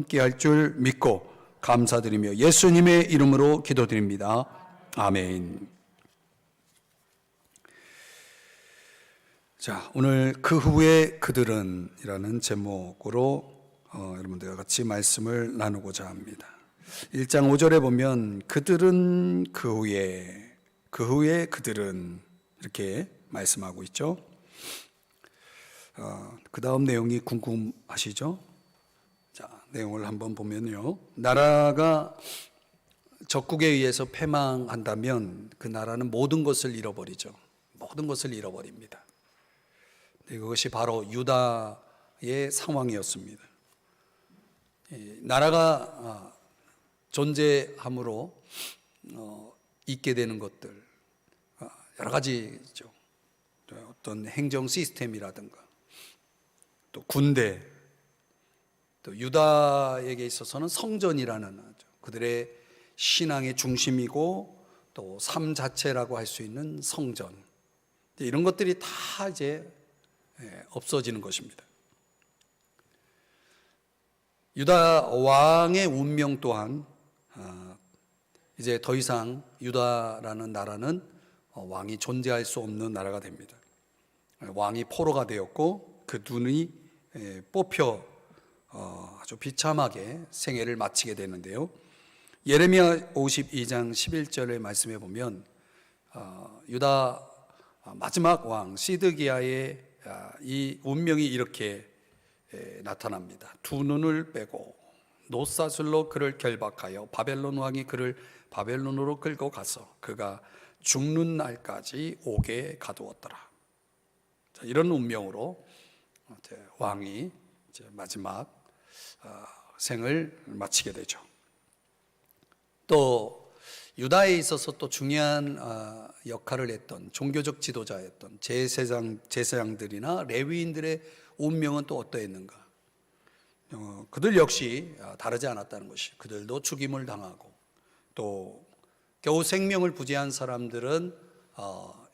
함께 할 줄 믿고 감사드리며 예수님의 이름으로 기도드립니다. 아멘. 자, 오늘 그 후에 그들은 이라는 제목으로 여러분들과 같이 말씀을 나누고자 합니다. 1장 5절에 보면 그들은 그 후에 그들은 이렇게 말씀하고 있죠. 그 다음 내용이 궁금하시죠? 자, 내용을 한번 보면요. 나라가 적국에 의해서 패망한다면 그 나라는 모든 것을 잃어버리죠. 모든 것을 잃어버립니다. 그것이 바로 유다의 상황이었습니다. 나라가 존재함으로 있게 되는 것들 여러 가지죠. 어떤 행정 시스템이라든가 또 군대, 또 유다에게 있어서는 성전이라는 그들의 신앙의 중심이고 또 삶 자체라고 할 수 있는 성전, 이런 것들이 다 이제 없어지는 것입니다. 유다 왕의 운명 또한 이제 더 이상 유다라는 나라는 왕이 존재할 수 없는 나라가 됩니다. 왕이 포로가 되었고 그 눈이 뽑혀 아주 비참하게 생애를 마치게 되는데요. 예레미야 52장 11절의 말씀에 보면 유다 마지막 왕 시드기야의 이 운명이 이렇게 나타납니다. 두 눈을 빼고 놋사슬로 그를 결박하여 바벨론 왕이 그를 바벨론으로 끌고 가서 그가 죽는 날까지 옥에 가두었더라. 자, 이런 운명으로 왕이 이제 마지막 생을 마치게 되죠. 또 유다에 있어서 또 중요한 역할을 했던 종교적 지도자였던 제사장들이나 레위인들의 운명은 또 어떠했는가? 그들 역시 다르지 않았다는 것이, 그들도 죽임을 당하고 또 겨우 생명을 부지한 사람들은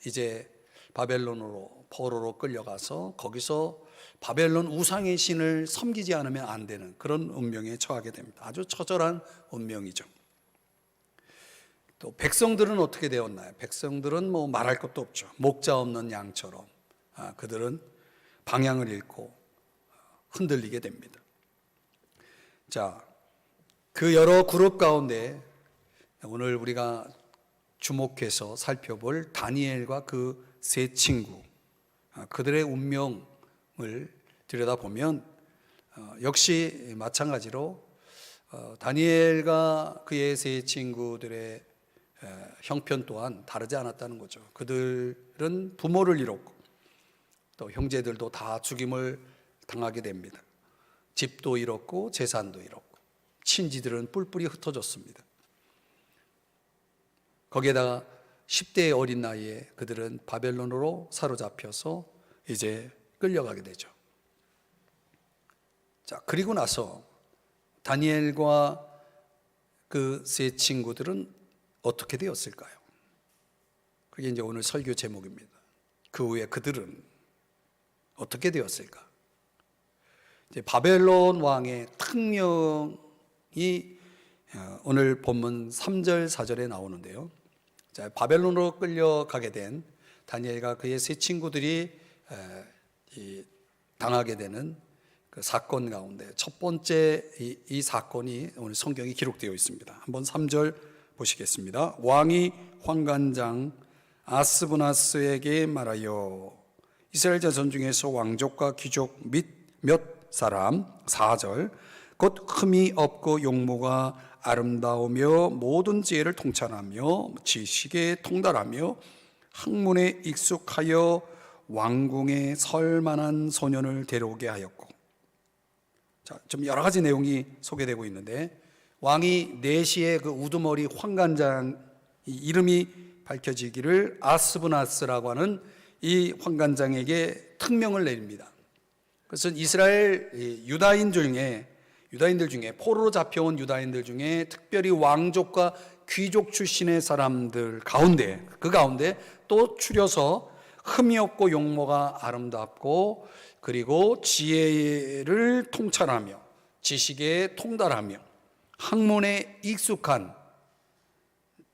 이제 바벨론으로 포로로 끌려가서 거기서 바벨론 우상의 신을 섬기지 않으면 안 되는 그런 운명에 처하게 됩니다. 아주 처절한 운명이죠. 또 백성들은 어떻게 되었나요? 백성들은 뭐 말할 것도 없죠. 목자 없는 양처럼 그들은 방향을 잃고 흔들리게 됩니다. 자, 그 여러 그룹 가운데 오늘 우리가 주목해서 살펴볼 다니엘과 그 세 친구, 그들의 운명을 들여다보면 역시 마찬가지로 다니엘과 그의 세 친구들의 형편 또한 다르지 않았다는 거죠. 그들은 부모를 잃었고 또 형제들도 다 죽임을 당하게 됩니다. 집도 잃었고 재산도 잃었고 친지들은 뿔뿔이 흩어졌습니다. 거기에다가 10대의 어린 나이에 그들은 바벨론으로 사로잡혀서 이제 끌려가게 되죠. 자, 그리고 나서 다니엘과 그 세 친구들은 어떻게 되었을까요? 그게 이제 오늘 설교 제목입니다. 그 후에 그들은 어떻게 되었을까? 이제 바벨론 왕의 특명이 오늘 본문 3절 4절에 나오는데요. 자, 바벨론으로 끌려가게 된 다니엘과 그의 세 친구들이 당하게 되는 그 사건 가운데 첫 번째 이 사건이 오늘 성경에 기록되어 있습니다. 한번 3절 보시겠습니다. 왕이 환관장 아스브나스에게 말하여 이스라엘 자손 중에서 왕족과 귀족 및 몇 사람, 4절, 곧 흠이 없고 용모가 아름다우며 모든 지혜를 통찰하며 지식에 통달하며 학문에 익숙하여 왕궁에 설 만한 소년을 데려오게 하였고. 자, 좀 여러 가지 내용이 소개되고 있는데 왕이 내시의 그 우두머리 환관장 이름이 밝혀지기를 아스브나스라고 하는 이 환관장에게 특명을 내립니다. 그것은 이스라엘 유다인들 중에 포로로 잡혀온 유다인들 중에 특별히 왕족과 귀족 출신의 사람들 가운데 그 가운데 또 추려서 흠이 없고 용모가 아름답고 그리고 지혜를 통찰하며 지식에 통달하며 학문에 익숙한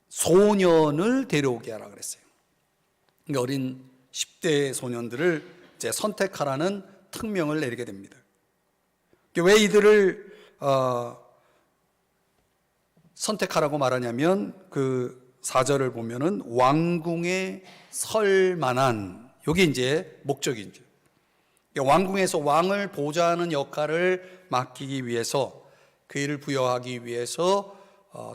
소년을 데려오게 하라 그랬어요. 그러니까 어린 10대 소년들을 이제 선택하라는 특명을 내리게 됩니다. 왜 이들을 선택하라고 말하냐면 그 4절을 보면은 왕궁에 설 만한, 이게 이제 목적이죠. 왕궁에서 왕을 보좌하는 역할을 맡기기 위해서, 그 일을 부여하기 위해서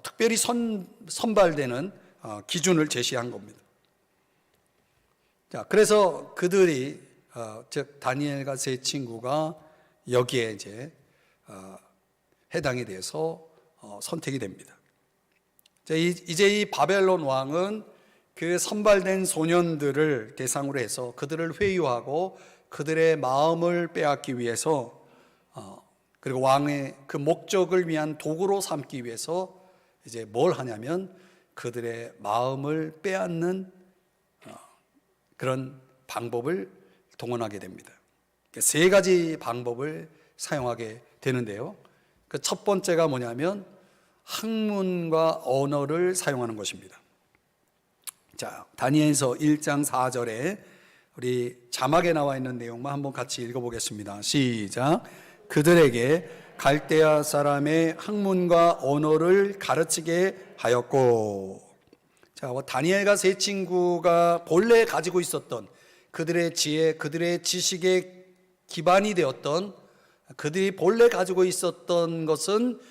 특별히 선발되는 기준을 제시한 겁니다. 자, 그래서 그들이 즉 다니엘과 세 친구가 여기에 이제 해당이 돼서 선택이 됩니다. 이제 이 바벨론 왕은 그 선발된 소년들을 대상으로 해서 그들을 회유하고 그들의 마음을 빼앗기 위해서, 그리고 왕의 그 목적을 위한 도구로 삼기 위해서 이제 뭘 하냐면 그들의 마음을 빼앗는 그런 방법을 동원하게 됩니다. 세 가지 방법을 사용하게 되는데요. 그 첫 번째가 뭐냐면 학문과 언어를 사용하는 것입니다. 자, 다니엘서 1장 4절에 우리 자막에 나와 있는 내용만 한번 같이 읽어보겠습니다. 시작. 그들에게 갈대아 사람의 학문과 언어를 가르치게 하였고. 자, 다니엘과 세 친구가 본래 가지고 있었던 그들의 지혜, 그들의 지식의 기반이 되었던, 그들이 본래 가지고 있었던 것은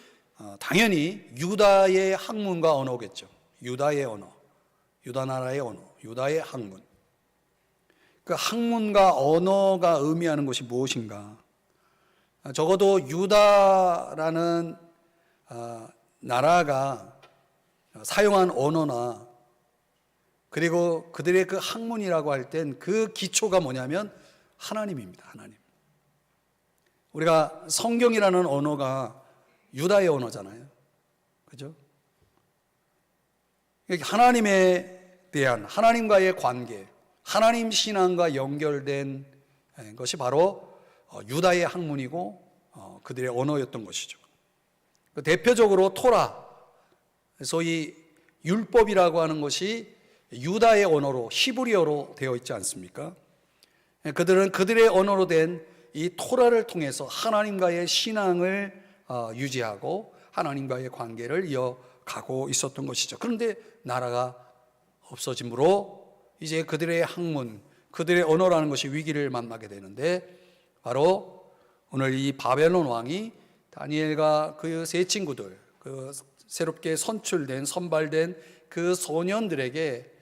당연히 유다의 학문과 언어겠죠. 유다의 언어, 유다 나라의 언어, 유다의 학문. 그 학문과 언어가 의미하는 것이 무엇인가? 적어도 유다라는 나라가 사용한 언어나, 그리고 그들의 그 학문이라고 할 땐 그 기초가 뭐냐면 하나님입니다. 하나님. 우리가 성경이라는 언어가 유다의 언어잖아요. 그죠? 하나님에 대한, 하나님과의 관계, 하나님 신앙과 연결된 것이 바로 유다의 학문이고 그들의 언어였던 것이죠. 대표적으로 토라, 소위 율법이라고 하는 것이 유다의 언어로, 히브리어로 되어 있지 않습니까? 그들은 그들의 언어로 된 이 토라를 통해서 하나님과의 신앙을 유지하고 하나님과의 관계를 이어가고 있었던 것이죠. 그런데 나라가 없어짐으로 이제 그들의 학문, 그들의 언어라는 것이 위기를 만나게 되는데, 바로 오늘 이 바벨론 왕이 다니엘과 그 세 친구들, 그 새롭게 선발된 그 소년들에게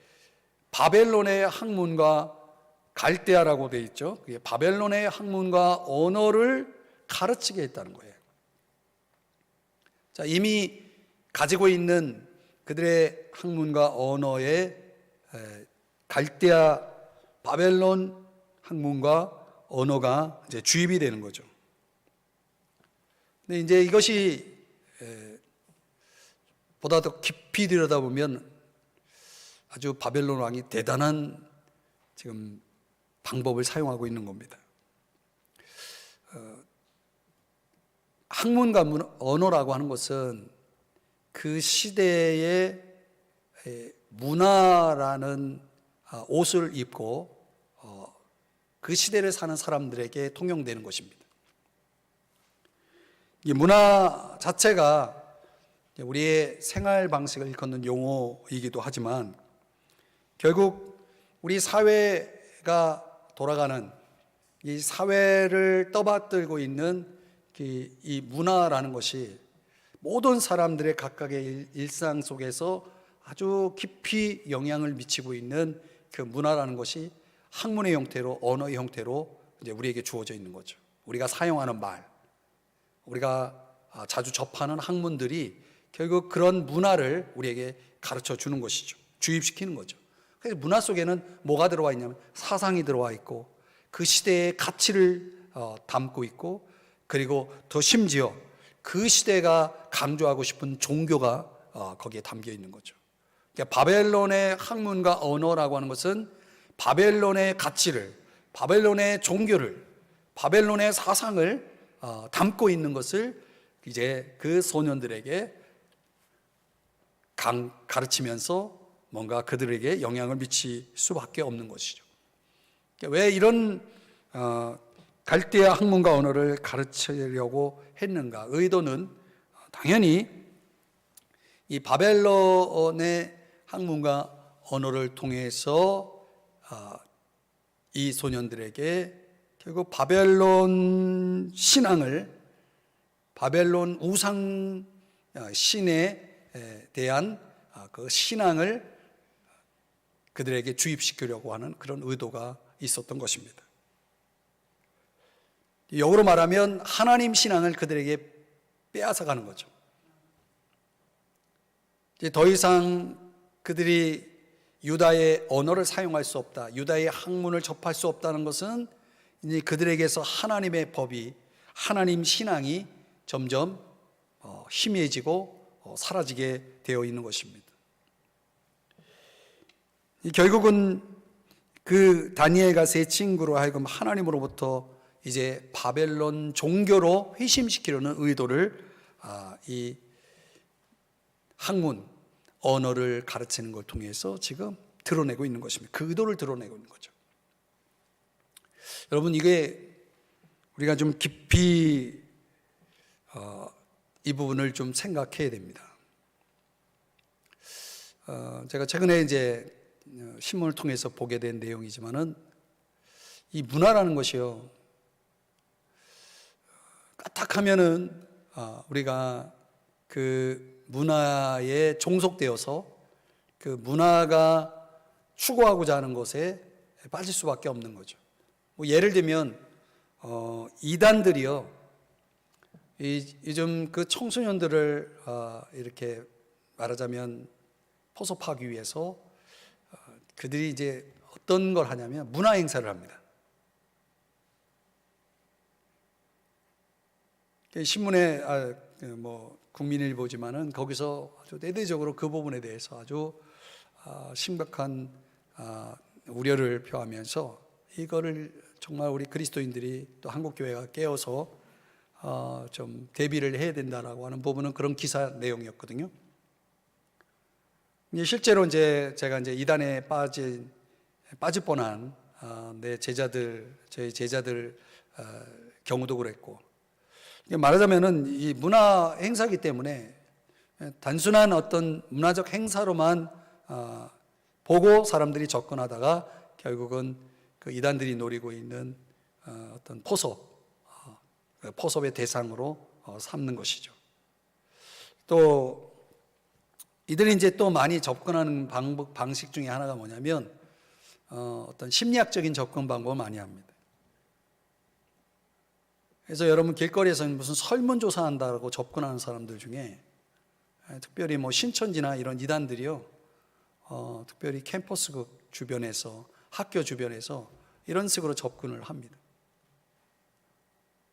바벨론의 학문과, 갈대아라고 되어 있죠. 그게 바벨론의 학문과 언어를 가르치게 했다는 거예요. 자, 이미 가지고 있는 그들의 학문과 언어에 갈대아, 바벨론 학문과 언어가 이제 주입이 되는 거죠. 근데 이제 이것이 보다 더 깊이 들여다보면 아주 바벨론 왕이 대단한 지금 방법을 사용하고 있는 겁니다. 학문과 언어라고 하는 것은 그 시대의 문화라는 옷을 입고 그 시대를 사는 사람들에게 통용되는 것입니다. 이 문화 자체가 우리의 생활 방식을 일컫는 용어이기도 하지만, 결국 우리 사회가 돌아가는, 이 사회를 떠받들고 있는 이 문화라는 것이 모든 사람들의 각각의 일상 속에서 아주 깊이 영향을 미치고 있는 그 문화라는 것이 학문의 형태로, 언어의 형태로 이제 우리에게 주어져 있는 거죠. 우리가 사용하는 말, 우리가 자주 접하는 학문들이 결국 그런 문화를 우리에게 가르쳐 주는 것이죠. 주입시키는 거죠. 그래서 문화 속에는 뭐가 들어와 있냐면 사상이 들어와 있고, 그 시대의 가치를 담고 있고, 그리고 더 심지어 그 시대가 강조하고 싶은 종교가 거기에 담겨 있는 거죠. 그러니까 바벨론의 학문과 언어라고 하는 것은 바벨론의 가치를, 바벨론의 종교를, 바벨론의 사상을 담고 있는 것을 이제 그 소년들에게 가르치면서 뭔가 그들에게 영향을 미칠 수밖에 없는 것이죠. 왜 이런 갈대아 학문과 언어를 가르치려고 했는가? 의도는 당연히 이 바벨론의 학문과 언어를 통해서 이 소년들에게 결국 바벨론 신앙을, 바벨론 우상 신에 대한 그 신앙을 그들에게 주입시키려고 하는 그런 의도가 있었던 것입니다. 역으로 말하면 하나님 신앙을 그들에게 빼앗아가는 거죠. 이제 더 이상 그들이 유다의 언어를 사용할 수 없다, 유다의 학문을 접할 수 없다는 것은 이제 그들에게서 하나님의 법이, 하나님 신앙이 점점 희미해지고 사라지게 되어 있는 것입니다. 결국은 그 다니엘과 세 친구로 하여금 하나님으로부터 이제 바벨론 종교로 회심시키려는 의도를 이 학문, 언어를 가르치는 걸 통해서 지금 드러내고 있는 것입니다. 그 의도를 드러내고 있는 거죠. 여러분, 이게 우리가 좀 깊이 이 부분을 좀 생각해야 됩니다. 제가 최근에 이제 신문을 통해서 보게 된 내용이지만은 이 문화라는 것이요, 까딱하면은 우리가 그 문화에 종속되어서 그 문화가 추구하고자 하는 것에 빠질 수밖에 없는 거죠. 뭐 예를 들면 이단들이요, 요즘 그 청소년들을 이렇게 말하자면 포섭하기 위해서 그들이 이제 어떤 걸 하냐면 문화 행사를 합니다. 신문에 뭐 국민일보지만은 거기서 아주 대대적으로 그 부분에 대해서 아주 심각한 우려를 표하면서 이거를 정말 우리 그리스도인들이 또 한국교회가 깨어서 좀 대비를 해야 된다라고 하는 부분은 그런 기사 내용이었거든요. 실제로 이제 제가 이제 이단에 빠질 뻔한 저희 제자들 경우도 그랬고, 말하자면은 이 문화 행사이기 때문에 단순한 어떤 문화적 행사로만 보고 사람들이 접근하다가 결국은 그 이단들이 노리고 있는 어떤 포섭의 대상으로 삼는 것이죠. 또 이들이 이제 또 많이 접근하는 방식 중에 하나가 뭐냐면 어떤 심리학적인 접근 방법을 많이 합니다. 그래서 여러분 길거리에서는 무슨 설문조사한다고 접근하는 사람들 중에 특별히 뭐 신천지나 이런 이단들이요, 특별히 캠퍼스 주변에서, 학교 주변에서 이런 식으로 접근을 합니다.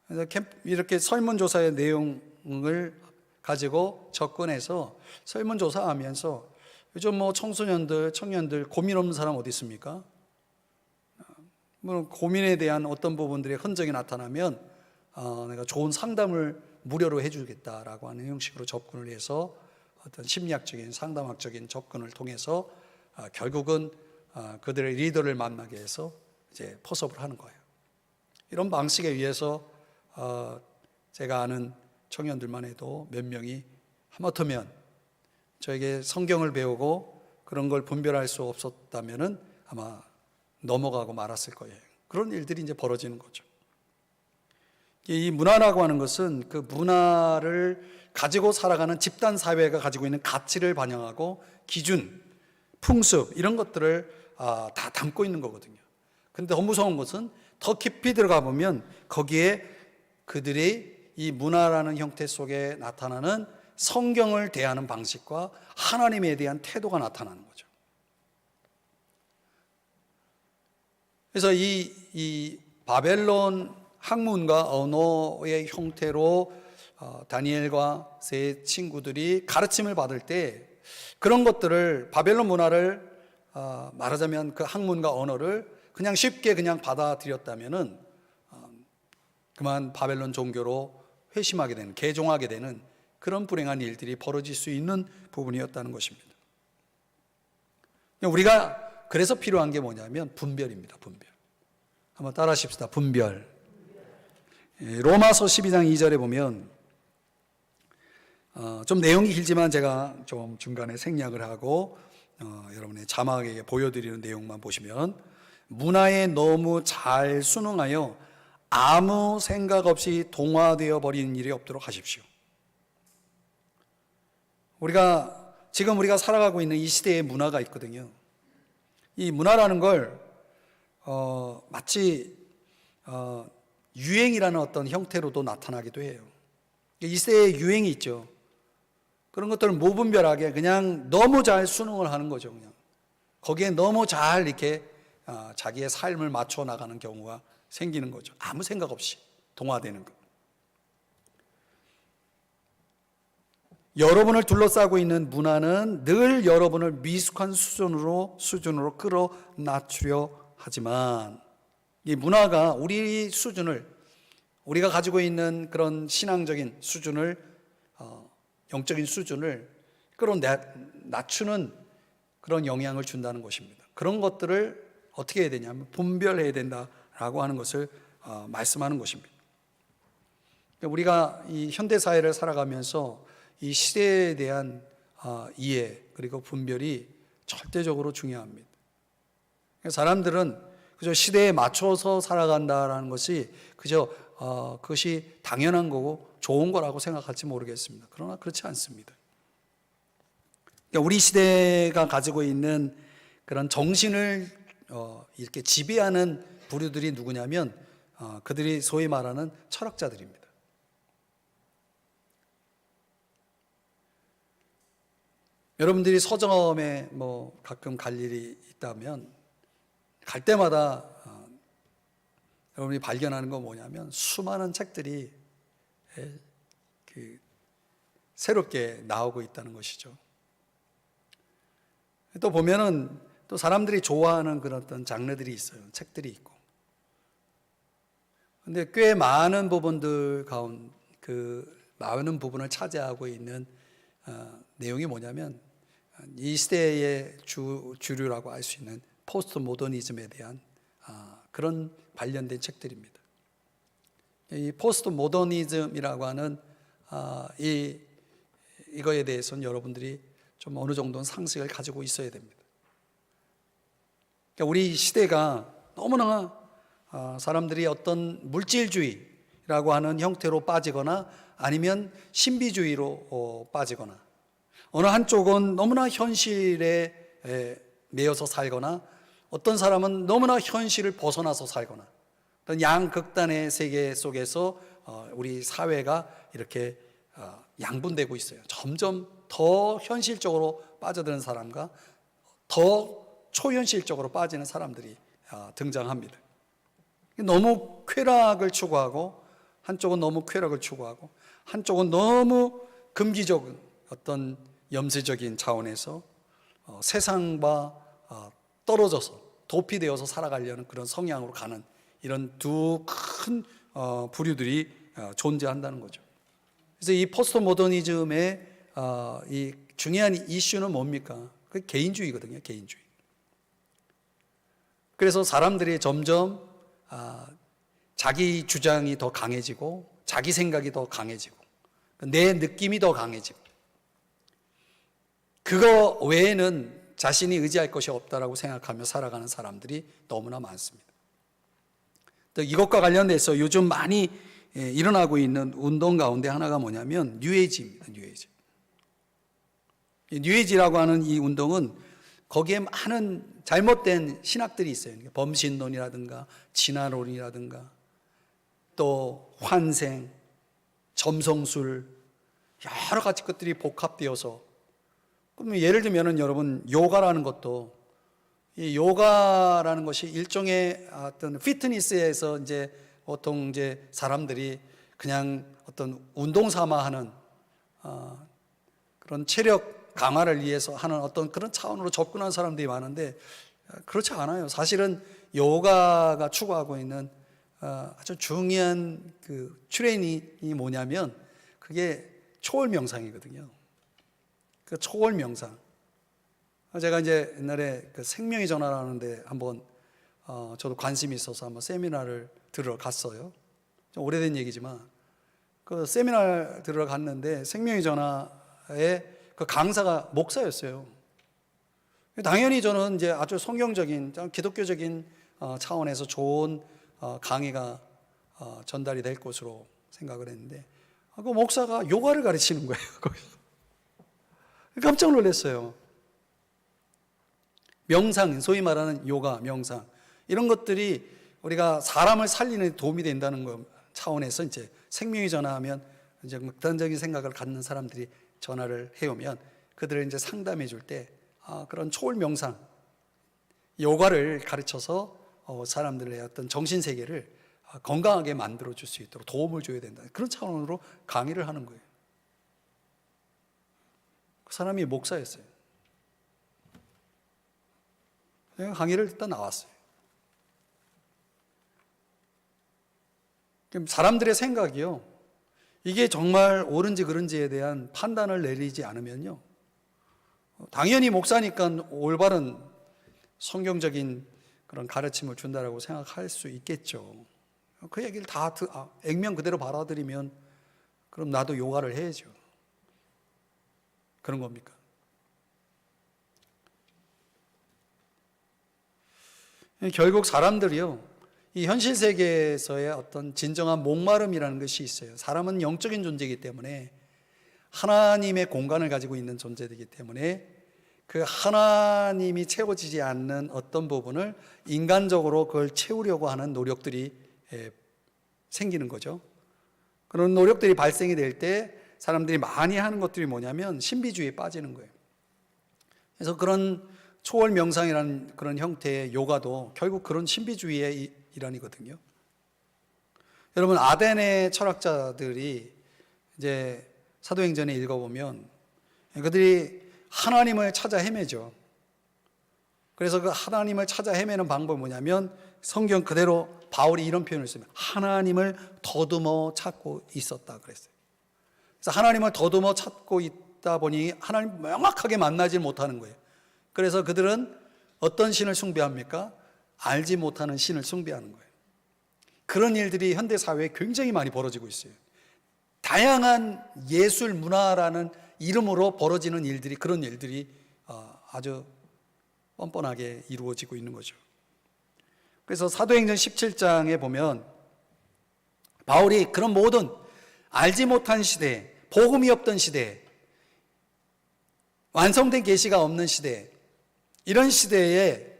그래서 이렇게 설문조사의 내용을 가지고 접근해서 설문조사하면서 요즘 뭐 청소년들, 청년들 고민 없는 사람 어디 있습니까? 뭐 고민에 대한 어떤 부분들의 흔적이 나타나면 내가 좋은 상담을 무료로 해주겠다라고 하는 형식으로 접근을 해서 어떤 심리학적인, 상담학적인 접근을 통해서 결국은 그들의 리더를 만나게 해서 이제 포섭을 하는 거예요. 이런 방식에 의해서 제가 아는 청년들만 해도 몇 명이 하마터면 저에게 성경을 배우고 그런 걸 분별할 수 없었다면은 아마 넘어가고 말았을 거예요. 그런 일들이 이제 벌어지는 거죠. 이 문화라고 하는 것은 그 문화를 가지고 살아가는 집단 사회가 가지고 있는 가치를 반영하고 기준, 풍습 이런 것들을 다 담고 있는 거거든요. 그런데 더 무서운 것은 더 깊이 들어가 보면 거기에 그들이 이 문화라는 형태 속에 나타나는 성경을 대하는 방식과 하나님에 대한 태도가 나타나는 거죠. 그래서 이 바벨론 학문과 언어의 형태로 다니엘과 세 친구들이 가르침을 받을 때 그런 것들을, 바벨론 문화를 말하자면 그 학문과 언어를 그냥 쉽게 그냥 받아들였다면은 그만 바벨론 종교로 회심하게 되는, 개종하게 되는 그런 불행한 일들이 벌어질 수 있는 부분이었다는 것입니다. 우리가 그래서 필요한 게 뭐냐면 분별입니다. 분별. 한번 따라 하십시다. 분별. 로마서 12장 2절에 보면 좀 내용이 길지만 제가 좀 중간에 생략을 하고 여러분의 자막에 보여드리는 내용만 보시면, 문화에 너무 잘 순응하여 아무 생각 없이 동화되어 버리는 일이 없도록 하십시오. 지금 우리가 살아가고 있는 이 시대의 문화가 있거든요. 이 문화라는 걸 마치 유행이라는 어떤 형태로도 나타나기도 해요. 이 시대에 유행이 있죠. 그런 것들을 무분별하게 그냥 너무 잘 순응을 하는 거죠. 그냥 거기에 너무 잘 이렇게 자기의 삶을 맞춰 나가는 경우가 생기는 거죠. 아무 생각 없이 동화되는 것. 여러분을 둘러싸고 있는 문화는 늘 여러분을 미숙한 수준으로 끌어 낮추려 하지만, 이 문화가 우리 수준을, 우리가 가지고 있는 그런 신앙적인 수준을, 영적인 수준을 끌어 낮추는 그런 영향을 준다는 것입니다. 그런 것들을 어떻게 해야 되냐면 분별해야 된다라고 하는 것을 말씀하는 것입니다. 우리가 이 현대 사회를 살아가면서 이 시대에 대한 이해 그리고 분별이 절대적으로 중요합니다. 사람들은 그저 시대에 맞춰서 살아간다라는 것이 그것이 당연한 거고 좋은 거라고 생각할지 모르겠습니다. 그러나 그렇지 않습니다. 우리 시대가 가지고 있는 그런 정신을 이렇게 지배하는 부류들이 누구냐면 그들이 소위 말하는 철학자들입니다. 여러분들이 서점에 가끔 갈 일이 있다면 갈 때마다 여러분이 발견하는 건 뭐냐면 수많은 책들이 새롭게 나오고 있다는 것이죠. 또 보면은 또 사람들이 좋아하는 그런 어떤 장르들이 있어요. 책들이 있고. 근데 꽤 많은 부분들 많은 부분을 차지하고 있는 내용이 뭐냐면 이 시대의 주류라고 할 수 있는 포스트 모더니즘에 대한 그런 관련된 책들입니다. 이 포스트 모더니즘이라고 하는 이거에 대해서는 여러분들이 좀 어느 정도는 상식을 가지고 있어야 됩니다. 그러니까 우리 시대가 너무나 사람들이 어떤 물질주의라고 하는 형태로 빠지거나 아니면 신비주의로 빠지거나, 어느 한쪽은 너무나 현실에 매여서 살거나, 어떤 사람은 너무나 현실을 벗어나서 살거나, 어떤 양극단의 세계 속에서 우리 사회가 이렇게 양분되고 있어요. 점점 더 현실적으로 빠져드는 사람과 더 초현실적으로 빠지는 사람들이 등장합니다. 너무 쾌락을 추구하고, 한쪽은 너무 쾌락을 추구하고, 한쪽은 너무 금기적 어떤 염세적인 차원에서 세상과 떨어져서 도피되어서 살아가려는 그런 성향으로 가는 이런 두 큰 부류들이 존재한다는 거죠. 그래서 이 포스트 모더니즘의 이 중요한 이슈는 뭡니까? 그 개인주의거든요. 개인주의. 그래서 사람들이 점점 자기 주장이 더 강해지고, 자기 생각이 더 강해지고, 내 느낌이 더 강해지고, 그거 외에는 자신이 의지할 것이 없다라고 생각하며 살아가는 사람들이 너무나 많습니다. 또 이것과 관련돼서 요즘 많이 일어나고 있는 운동 가운데 하나가 뭐냐면 뉴에이지입니다. 뉴에이지. 뉴에이지라고 하는 이 운동은 거기에 많은 잘못된 신학들이 있어요. 범신론이라든가 진화론이라든가 또 환생, 점성술, 여러 가지 것들이 복합되어서, 그러면 예를 들면은 여러분 요가라는 것도, 이 요가라는 것이 일종의 어떤 피트니스에서 이제 보통 이제 사람들이 그냥 어떤 운동 삼아 하는 그런 체력 강화를 위해서 하는 어떤 그런 차원으로 접근하는 사람들이 많은데, 그렇지 않아요. 사실은 요가가 추구하고 있는 아주 중요한 그 트레이닝이 뭐냐면 그게 초월 명상이거든요. 그 초월 명상. 제가 이제 옛날에 그 생명의 전화라는데 한번 저도 관심이 있어서 한번 세미나를 들으러 갔어요. 좀 오래된 얘기지만 그 세미나 들으러 갔는데 생명의 전화에 그 강사가 목사였어요. 당연히 저는 이제 아주 성경적인 기독교적인 차원에서 좋은 강의가 전달이 될 것으로 생각을 했는데 그 목사가 요가를 가르치는 거예요. 거기서 깜짝 놀랐어요. 명상, 소위 말하는 요가, 명상 이런 것들이 우리가 사람을 살리는 데 도움이 된다는 것 차원에서 이제 생명이 전화하면 이제 극단적인 생각을 갖는 사람들이 전화를 해오면 그들을 이제 상담해 줄 때 그런 초월 명상, 요가를 가르쳐서 사람들의 어떤 정신 세계를 건강하게 만들어 줄 수 있도록 도움을 줘야 된다. 그런 차원으로 강의를 하는 거예요. 그 사람이 목사였어요. 내가 강의를 듣다 나왔어요. 사람들의 생각이요, 이게 정말 옳은지 그른지에 대한 판단을 내리지 않으면요, 당연히 목사니까 올바른 성경적인 그런 가르침을 준다라고 생각할 수 있겠죠. 그 얘기를 다 액면 그대로 받아들이면 그럼 나도 요가를 해야죠. 그런 겁니까? 결국 사람들이요, 이 현실 세계에서의 어떤 진정한 목마름이라는 것이 있어요. 사람은 영적인 존재이기 때문에 하나님의 공간을 가지고 있는 존재이기 때문에 그 하나님이 채워지지 않는 어떤 부분을 인간적으로 그걸 채우려고 하는 노력들이 생기는 거죠. 그런 노력들이 발생이 될 때 사람들이 많이 하는 것들이 뭐냐면 신비주의에 빠지는 거예요. 그래서 그런 초월 명상이라는 그런 형태의 요가도 결국 그런 신비주의의 일환이거든요. 여러분, 아덴의 철학자들이 이제 사도행전에 읽어보면 그들이 하나님을 찾아 헤매죠. 그래서 그 하나님을 찾아 헤매는 방법이 뭐냐면 성경 그대로 바울이 이런 표현을 씁니다. 하나님을 더듬어 찾고 있었다 그랬어요. 그래서 하나님을 더듬어 찾고 있다 보니 하나님 명확하게 만나지 못하는 거예요. 그래서 그들은 어떤 신을 숭배합니까? 알지 못하는 신을 숭배하는 거예요. 그런 일들이 현대 사회에 굉장히 많이 벌어지고 있어요. 다양한 예술 문화라는 이름으로 벌어지는 일들이, 그런 일들이 아주 뻔뻔하게 이루어지고 있는 거죠. 그래서 사도행전 17장에 보면 바울이 그런 모든 알지 못한 시대, 복음이 없던 시대, 완성된 계시가 없는 시대, 이런 시대에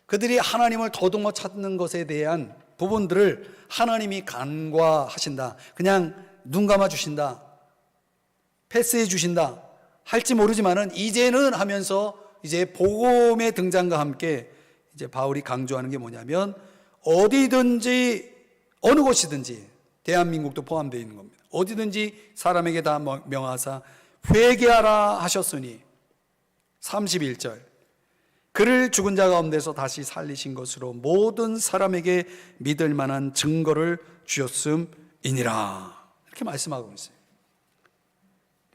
그들이 하나님을 더듬어 찾는 것에 대한 부분들을 하나님이 간과하신다, 그냥 눈 감아 주신다, 패스해 주신다 할지 모르지만은 이제는 하면서 이제 복음의 등장과 함께 이제 바울이 강조하는 게 뭐냐면 어디든지 어느 곳이든지, 대한민국도 포함되어 있는 겁니다. 어디든지 사람에게 다 명하사 회개하라 하셨으니 31절 그를 죽은 자 가운데서 다시 살리신 것으로 모든 사람에게 믿을 만한 증거를 주셨음이니라, 이렇게 말씀하고 있어요.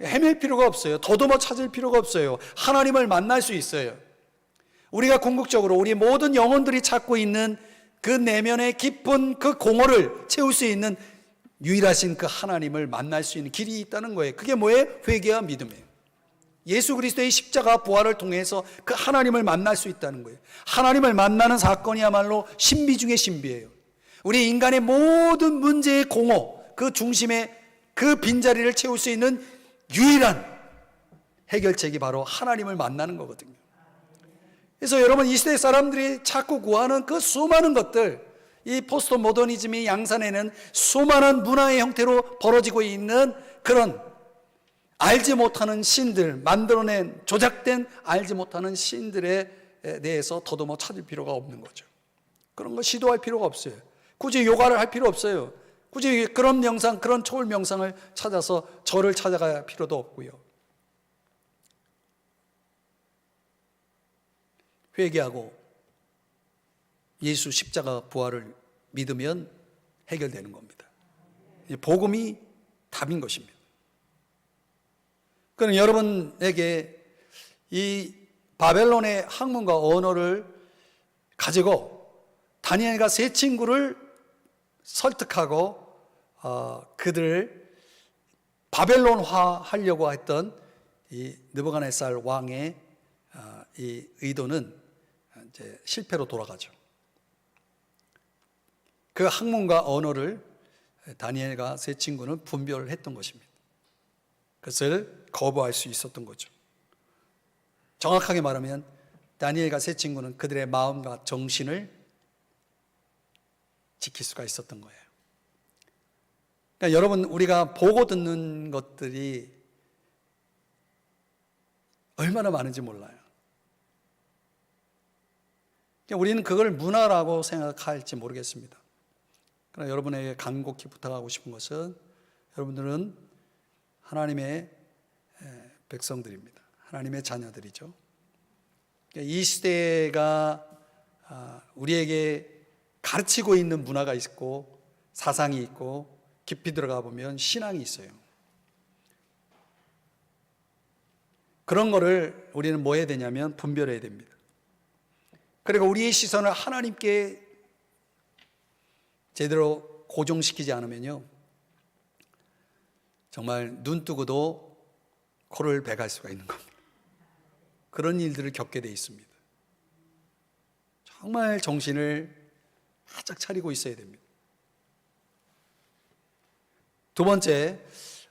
헤맬 필요가 없어요. 더듬어 찾을 필요가 없어요. 하나님을 만날 수 있어요. 우리가 궁극적으로 우리 모든 영혼들이 찾고 있는 그 내면의 깊은 그 공허를 채울 수 있는 유일하신 그 하나님을 만날 수 있는 길이 있다는 거예요. 그게 뭐예요? 회개와 믿음이에요. 예수 그리스도의 십자가 부활을 통해서 그 하나님을 만날 수 있다는 거예요. 하나님을 만나는 사건이야말로 신비 중의 신비예요. 우리 인간의 모든 문제의 공허, 그 중심에 그 빈자리를 채울 수 있는 유일한 해결책이 바로 하나님을 만나는 거거든요. 그래서 여러분, 이 시대 사람들이 찾고 구하는 그 수많은 것들, 이 포스트 모더니즘이 양산에는 수많은 문화의 형태로 벌어지고 있는 그런 알지 못하는 신들, 만들어낸 조작된 알지 못하는 신들에 대해서 더듬어 찾을 필요가 없는 거죠. 그런 거 시도할 필요가 없어요. 굳이 요가를 할 필요 없어요. 굳이 그런 명상, 그런 초월 명상을 찾아서 저를 찾아갈 필요도 없고요. 회개하고 예수 십자가 부활을 믿으면 해결되는 겁니다. 이 복음이 답인 것입니다. 그럼 여러분에게 이 바벨론의 학문과 언어를 가지고 다니엘과 세 친구를 설득하고 그들을 바벨론화 하려고 했던 이 느부갓네살 왕의 이 의도는 이제 실패로 돌아가죠. 그 학문과 언어를 다니엘과 세 친구는 분별했던 것입니다. 그것을 거부할 수 있었던 거죠. 정확하게 말하면 다니엘과 세 친구는 그들의 마음과 정신을 지킬 수가 있었던 거예요. 그러니까 여러분, 우리가 보고 듣는 것들이 얼마나 많은지 몰라요. 그러니까 우리는 그걸 문화라고 생각할지 모르겠습니다. 그러나 여러분에게 간곡히 부탁하고 싶은 것은, 여러분들은 하나님의 백성들입니다. 하나님의 자녀들이죠. 이 시대가 우리에게 가르치고 있는 문화가 있고 사상이 있고 깊이 들어가 보면 신앙이 있어요. 그런 거를 우리는 뭐 해야 되냐면 분별해야 됩니다. 그리고 우리의 시선을 하나님께 제대로 고정시키지 않으면요, 정말 눈 뜨고도 코를 베갈 수가 있는 겁니다. 그런 일들을 겪게 돼 있습니다. 정말 정신을 바짝 차리고 있어야 됩니다. 두 번째,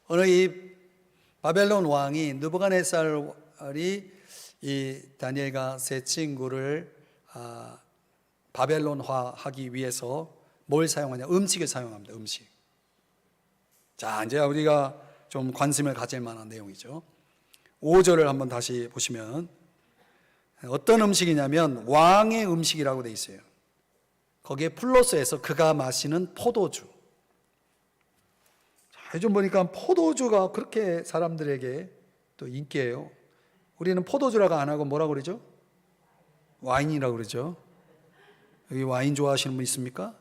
어느 이 바벨론 왕이 느부갓네살이 이 다니엘과 세 친구를 바벨론화하기 위해서 뭘 사용하냐? 음식을 사용합니다. 음식. 자, 이제 우리가 좀 관심을 가질 만한 내용이죠. 5절을 한번 다시 보시면 어떤 음식이냐면 왕의 음식이라고 돼 있어요. 거기에 플러스해서 그가 마시는 포도주. 자, 요즘 보니까 포도주가 그렇게 사람들에게 또 인기예요. 우리는 포도주라고 안 하고 뭐라고 그러죠? 와인이라고 그러죠. 여기 와인 좋아하시는 분 있습니까?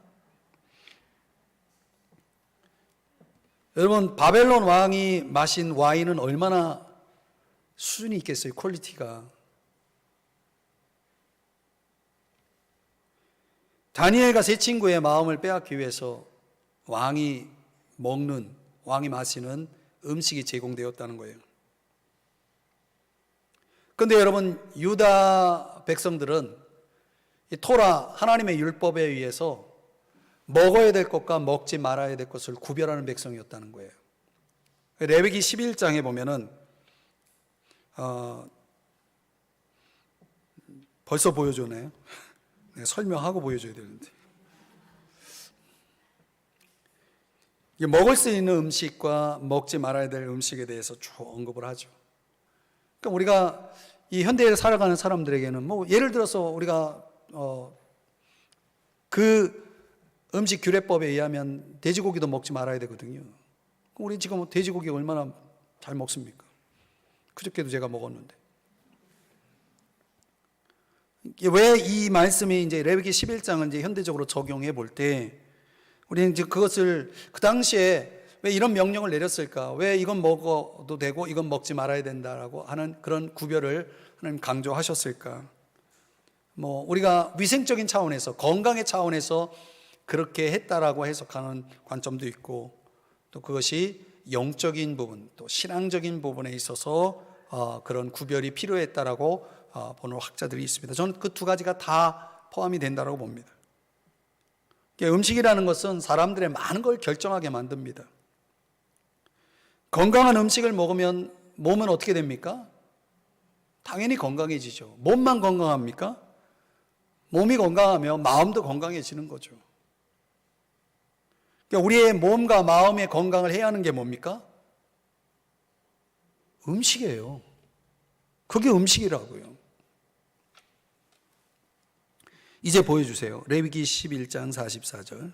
여러분, 바벨론 왕이 마신 와인은 얼마나 수준이 있겠어요? 퀄리티가. 다니엘과 세 친구의 마음을 빼앗기 위해서 왕이 마시는 음식이 제공되었다는 거예요. 그런데 여러분, 유다 백성들은 이 토라, 하나님의 율법에 의해서 먹어야 될 것과 먹지 말아야 될 것을 구별하는 백성이었다는 거예요. 레위기 11장에 보면은 벌써 보여주네요. 설명하고 보여줘야 되는데. 먹을 수 있는 음식과 먹지 말아야 될 음식에 대해서 쭉 언급을 하죠. 그러니까 우리가 이 현대에 살아가는 사람들에게는 뭐 예를 들어서 우리가 그 음식 규례법에 의하면 돼지고기도 먹지 말아야 되거든요. 우리 지금 돼지고기 얼마나 잘 먹습니까? 그저께도 제가 먹었는데. 왜 이 말씀이 이제 레위기 11장을 이제 현대적으로 적용해 볼 때 우리는 이제 그것을 그 당시에 왜 이런 명령을 내렸을까? 왜 이건 먹어도 되고 이건 먹지 말아야 된다라고 하는 그런 구별을 하나님 강조하셨을까? 뭐 우리가 위생적인 차원에서, 건강의 차원에서 그렇게 했다라고 해석하는 관점도 있고, 또 그것이 영적인 부분, 또 신앙적인 부분에 있어서 그런 구별이 필요했다라고 보는 학자들이 있습니다. 저는 그 두 가지가 다 포함이 된다고 봅니다. 음식이라는 것은 사람들의 많은 걸 결정하게 만듭니다. 건강한 음식을 먹으면 몸은 어떻게 됩니까? 당연히 건강해지죠. 몸만 건강합니까? 몸이 건강하면 마음도 건강해지는 거죠. 우리의 몸과 마음의 건강을 해야 하는 게 뭡니까? 음식이에요. 그게 음식이라고요. 이제 보여주세요. 레위기 11장 44절.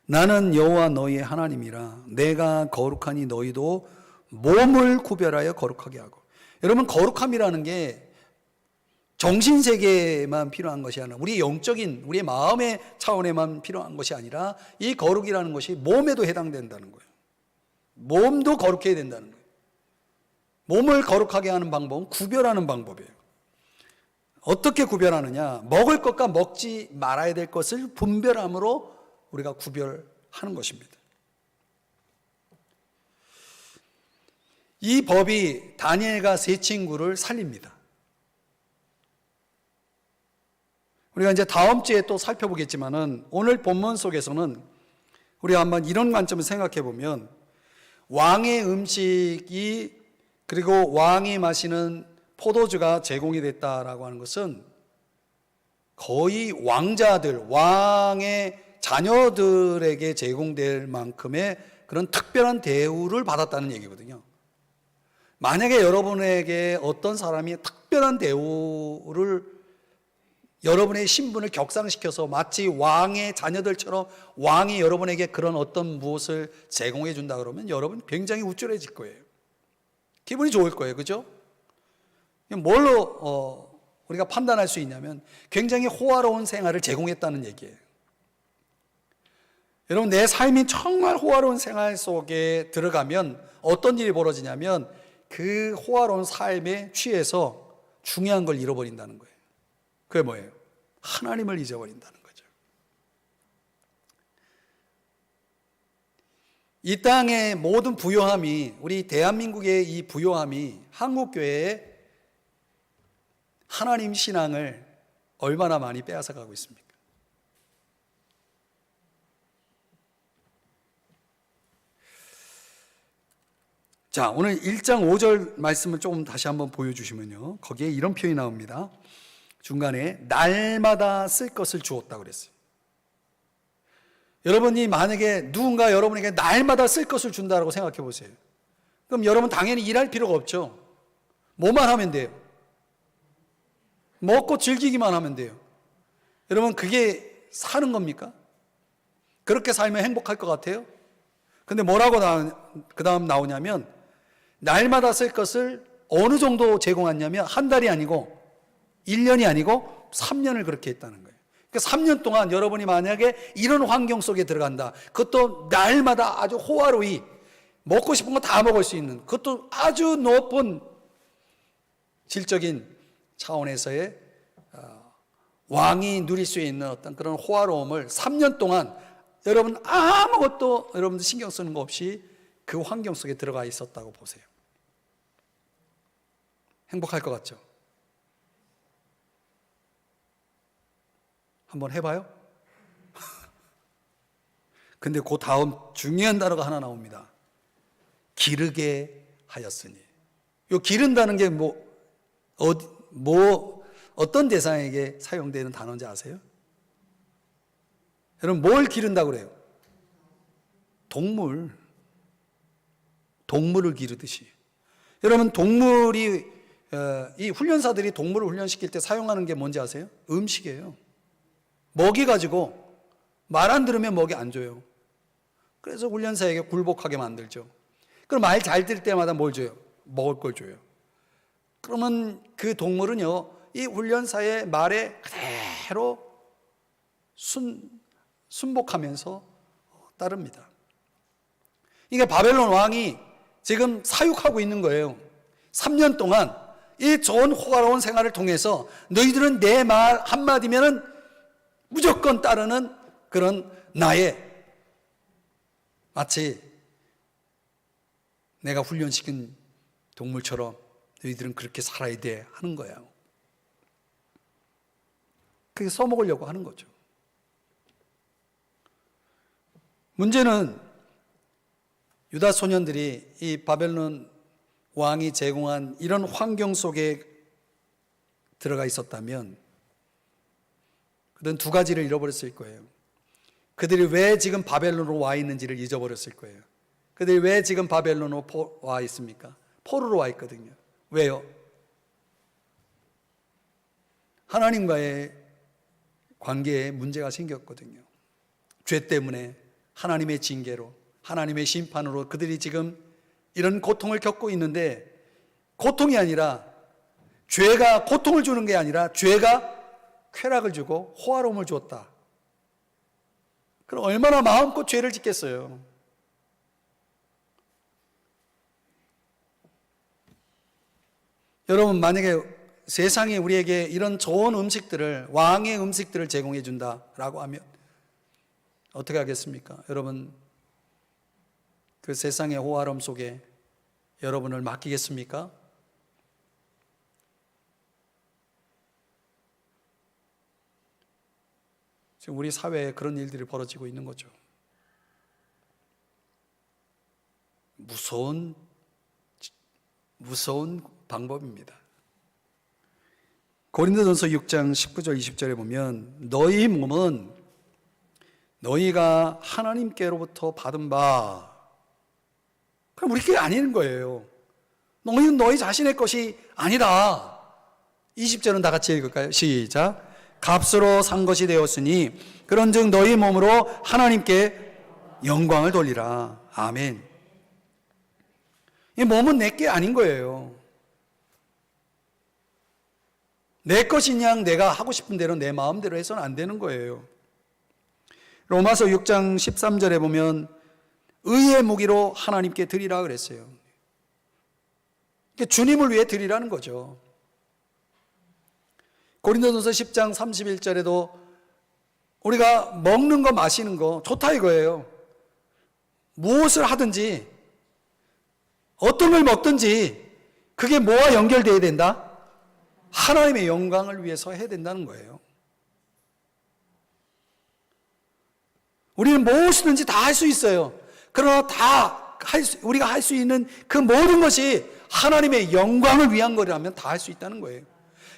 나는 여호와 너희의 하나님이라. 내가 거룩하니 너희도 몸을 구별하여 거룩하게 하고. 여러분, 거룩함이라는 게 정신세계에만 필요한 것이 아니라 우리 영적인 우리의 마음의 차원에만 필요한 것이 아니라 이 거룩이라는 것이 몸에도 해당된다는 거예요. 몸도 거룩해야 된다는 거예요. 몸을 거룩하게 하는 방법은 구별하는 방법이에요. 어떻게 구별하느냐? 먹을 것과 먹지 말아야 될 것을 분별함으로 우리가 구별하는 것입니다. 이 법이 다니엘과 세 친구를 살립니다. 우리가 이제 다음 주에 또 살펴보겠지만은 오늘 본문 속에서는 우리가 한번 이런 관점을 생각해 보면 왕의 음식이 그리고 왕이 마시는 포도주가 제공이 됐다라고 하는 것은 거의 왕자들, 왕의 자녀들에게 제공될 만큼의 그런 특별한 대우를 받았다는 얘기거든요. 만약에 여러분에게 어떤 사람이 특별한 대우를 여러분의 신분을 격상시켜서 마치 왕의 자녀들처럼 왕이 여러분에게 그런 어떤 무엇을 제공해 준다 그러면 여러분 굉장히 우쭐해질 거예요. 기분이 좋을 거예요. 그죠? 뭘로 우리가 판단할 수 있냐면 굉장히 호화로운 생활을 제공했다는 얘기예요. 여러분, 내 삶이 정말 호화로운 생활 속에 들어가면 어떤 일이 벌어지냐면 그 호화로운 삶에 취해서 중요한 걸 잃어버린다는 거예요. 그게 뭐예요? 하나님을 잊어버린다는 거죠. 이 땅의 모든 부요함이, 우리 대한민국의 이 부요함이 한국교회의 하나님 신앙을 얼마나 많이 빼앗아 가고 있습니까? 자, 오늘 1장 5절 말씀을 조금 다시 한번 보여주시면요, 거기에 이런 표현이 나옵니다. 중간에 날마다 쓸 것을 주었다고 그랬어요. 여러분이 만약에 누군가 여러분에게 날마다 쓸 것을 준다고 생각해 보세요. 그럼 여러분 당연히 일할 필요가 없죠. 뭐만 하면 돼요? 먹고 즐기기만 하면 돼요. 여러분, 그게 사는 겁니까? 그렇게 살면 행복할 것 같아요? 근데 뭐라고 그 다음 나오냐면 날마다 쓸 것을 어느 정도 제공했냐면 한 달이 아니고 1년이 아니고 3년을 그렇게 했다는 거예요. 그러니까 3년 동안 여러분이 만약에 이런 환경 속에 들어간다. 그것도 날마다 아주 호화로이 먹고 싶은 거 다 먹을 수 있는, 그것도 아주 높은 질적인 차원에서의 왕이 누릴 수 있는 어떤 그런 호화로움을 3년 동안 여러분 아무것도 여러분들 신경 쓰는 거 없이 그 환경 속에 들어가 있었다고 보세요. 행복할 것 같죠? 한번 해봐요. 근데 그 다음 중요한 단어가 하나 나옵니다. 기르게 하였으니. 이 기른다는 게 어떤 대상에게 사용되는 단어인지 아세요? 여러분, 뭘 기른다고 그래요? 동물을 기르듯이. 여러분, 이 훈련사들이 동물을 훈련시킬 때 사용하는 게 뭔지 아세요? 음식이에요. 먹이 가지고 말 안 들으면 먹이 안 줘요. 그래서 훈련사에게 굴복하게 만들죠. 그럼 말 잘 들 때마다 뭘 줘요? 먹을 걸 줘요. 그러면 그 동물은요, 이 훈련사의 말에 그대로 순복하면서 따릅니다. 이게 바벨론 왕이 지금 사육하고 있는 거예요. 3년 동안 이 좋은 호화로운 생활을 통해서 너희들은 내 말 한마디면은 무조건 따르는 그런 나의, 마치 내가 훈련시킨 동물처럼 너희들은 그렇게 살아야 돼 하는 거예요. 그게 써먹으려고 하는 거죠. 문제는 유다 소년들이 이 바벨론 왕이 제공한 이런 환경 속에 들어가 있었다면 그들은 두 가지를 잃어버렸을 거예요. 그들이 왜 지금 바벨론으로 와 있는지를 잊어버렸을 거예요. 그들이 왜 지금 바벨론으로 와 있습니까? 포로로 와 있거든요. 왜요? 하나님과의 관계에 문제가 생겼거든요. 죄 때문에 하나님의 징계로, 하나님의 심판으로 그들이 지금 이런 고통을 겪고 있는데, 고통이 아니라 죄가 고통을 주는 게 아니라 죄가 쾌락을 주고 호화로움을 주었다. 그럼 얼마나 마음껏 죄를 짓겠어요. 여러분, 만약에 세상이 우리에게 이런 좋은 음식들을, 왕의 음식들을 제공해 준다라고 하면 어떻게 하겠습니까? 여러분, 그 세상의 호화로움 속에 여러분을 맡기겠습니까? 지금 우리 사회에 그런 일들이 벌어지고 있는 거죠. 무서운 방법입니다. 고린도전서 6장 19절 20절에 보면 너희 몸은 너희가 하나님께로부터 받은 바, 그럼 우리 게 아닌 거예요. 너희는 너희 자신의 것이 아니다. 20절은 다 같이 읽을까요? 시작. 값으로 산 것이 되었으니 그런즉 너희 몸으로 하나님께 영광을 돌리라. 아멘. 이 몸은 내게 아닌 거예요. 내 것인 양 내가 하고 싶은 대로 내 마음대로 해서는 안 되는 거예요. 로마서 6장 13절에 보면 의의 무기로 하나님께 드리라 그랬어요. 주님을 위해 드리라는 거죠. 고린도전서 10장 31절에도 우리가 먹는 거 마시는 거 좋다 이거예요. 무엇을 하든지 어떤 걸 먹든지 그게 뭐와 연결되어야 된다? 하나님의 영광을 위해서 해야 된다는 거예요. 우리는 무엇이든지 다 할 수 있어요. 그러나 우리가 할 수 있는 그 모든 것이 하나님의 영광을 위한 거라면 다 할 수 있다는 거예요.